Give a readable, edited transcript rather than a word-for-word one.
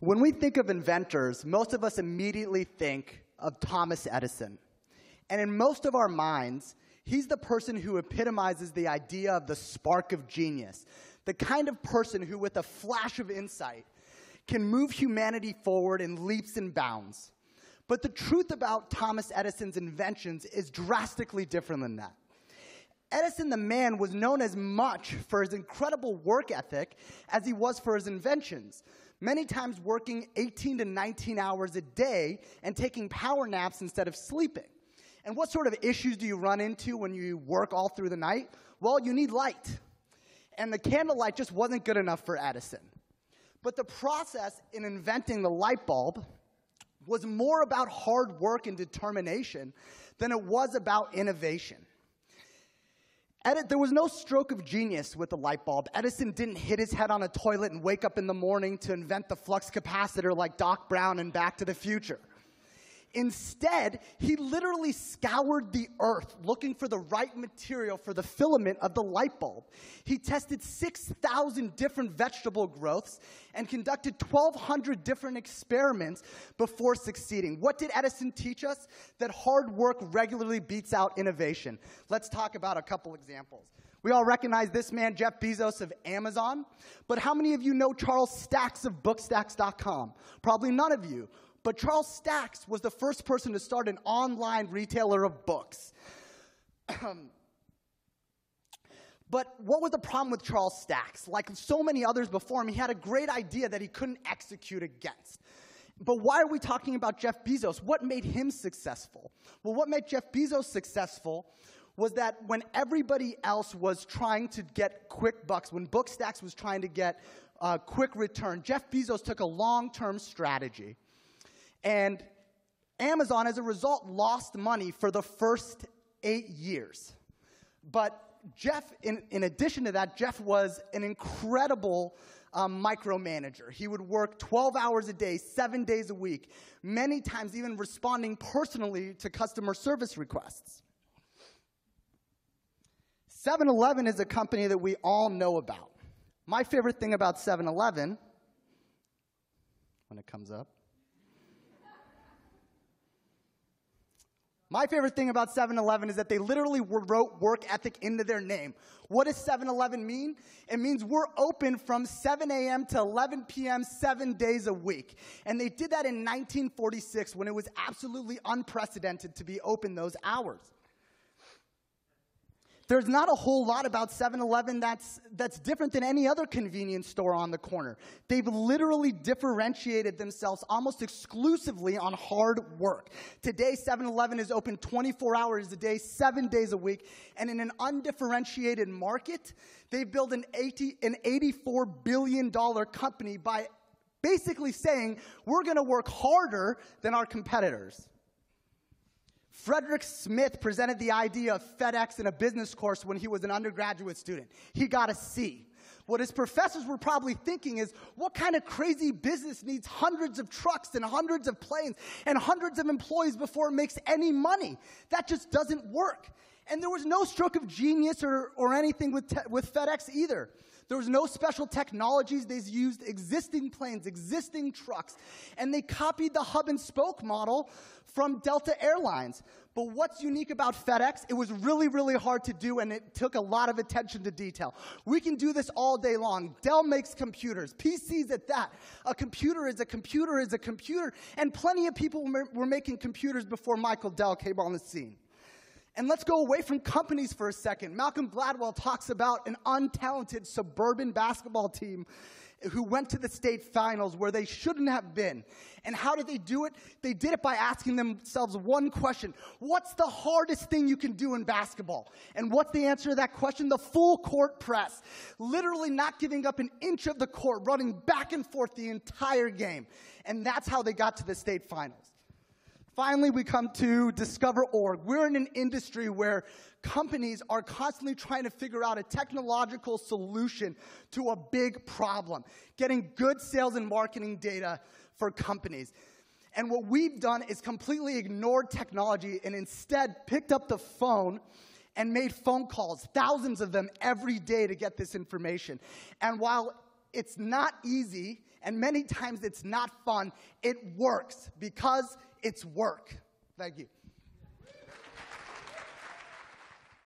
When we think of inventors, most of us immediately think of Thomas Edison. And in most of our minds, he's the person who epitomizes the idea of the spark of genius, the kind of person who, with a flash of insight, can move humanity forward in leaps and bounds. But the truth about Thomas Edison's inventions is drastically different than that. Edison, the man, was known as much for his incredible work ethic as he was for his inventions, many times working 18 to 19 hours a day and taking power naps instead of sleeping. And what sort of issues do you run into when you work all through the night? Well, you need light. And the candlelight just wasn't good enough for Edison. But the process in inventing the light bulb was more about hard work and determination than it was about innovation. There was no stroke of genius with the light bulb. Edison didn't hit his head on a toilet and wake up in the morning to invent the flux capacitor like Doc Brown in Back to the Future. Instead, he literally scoured the earth looking for the right material for the filament of the light bulb. He tested 6,000 different vegetable growths and conducted 1,200 different experiments before succeeding. What did Edison teach us? That hard work regularly beats out innovation. Let's talk about a couple examples. We all recognize this man, Jeff Bezos of Amazon, but how many of you know Charles Stacks of Bookstacks.com? Probably none of you. But Charles Stacks was the first person to start an online retailer of books. But what was the problem with Charles Stacks? Like so many others before him, he had a great idea that he couldn't execute against. But why are we talking about Jeff Bezos? What made him successful? Well, what made Jeff Bezos successful was that when everybody else was trying to get quick bucks, when Bookstacks was trying to get quick return, Jeff Bezos took a long-term strategy. And Amazon, as a result, lost money for the first 8 years. But Jeff, in addition to that, Jeff was an incredible micromanager. He would work 12 hours a day, 7 days a week, many times even responding personally to customer service requests. 7-Eleven is a company that we all know about. My favorite thing about 7-Eleven, when it comes up, my favorite thing about 7-Eleven is that they literally wrote work ethic into their name. What does 7-Eleven mean? It means we're open from 7 a.m. to 11 p.m. 7 days a week. And they did that in 1946 when it was absolutely unprecedented to be open those hours. There's not a whole lot about 7-Eleven that's different than any other convenience store on the corner. They've literally differentiated themselves almost exclusively on hard work. Today, 7-Eleven is open 24 hours a day, 7 days a week, and in an undifferentiated market, they've built an $84 billion company by basically saying, we're going to work harder than our competitors. Frederick Smith presented the idea of FedEx in a business course when he was an undergraduate student. He got a C. What his professors were probably thinking is, what kind of crazy business needs hundreds of trucks and hundreds of planes and hundreds of employees before it makes any money? That just doesn't work. And there was no stroke of genius or anything with FedEx either. There was no special technologies. They used existing planes, existing trucks, and they copied the hub and spoke model from Delta Airlines. But what's unique about FedEx? It was really, really hard to do, and it took a lot of attention to detail. We can do this all day long. Dell makes computers, PCs at that. A computer is a computer is a computer, and plenty of people were making computers before Michael Dell came on the scene. And let's go away from companies for a second. Malcolm Gladwell talks about an untalented suburban basketball team who went to the state finals where they shouldn't have been. And how did they do it? They did it by asking themselves one question. What's the hardest thing you can do in basketball? And what's the answer to that question? The full court press. Literally not giving up an inch of the court, running back and forth the entire game. And that's how they got to the state finals. Finally, we come to Discover.org. We're in an industry where companies are constantly trying to figure out a technological solution to a big problem, getting good sales and marketing data for companies. And what we've done is completely ignored technology and instead picked up the phone and made phone calls, thousands of them every day to get this information. And while it's not easy and many times it's not fun. It works because it's work. Thank you.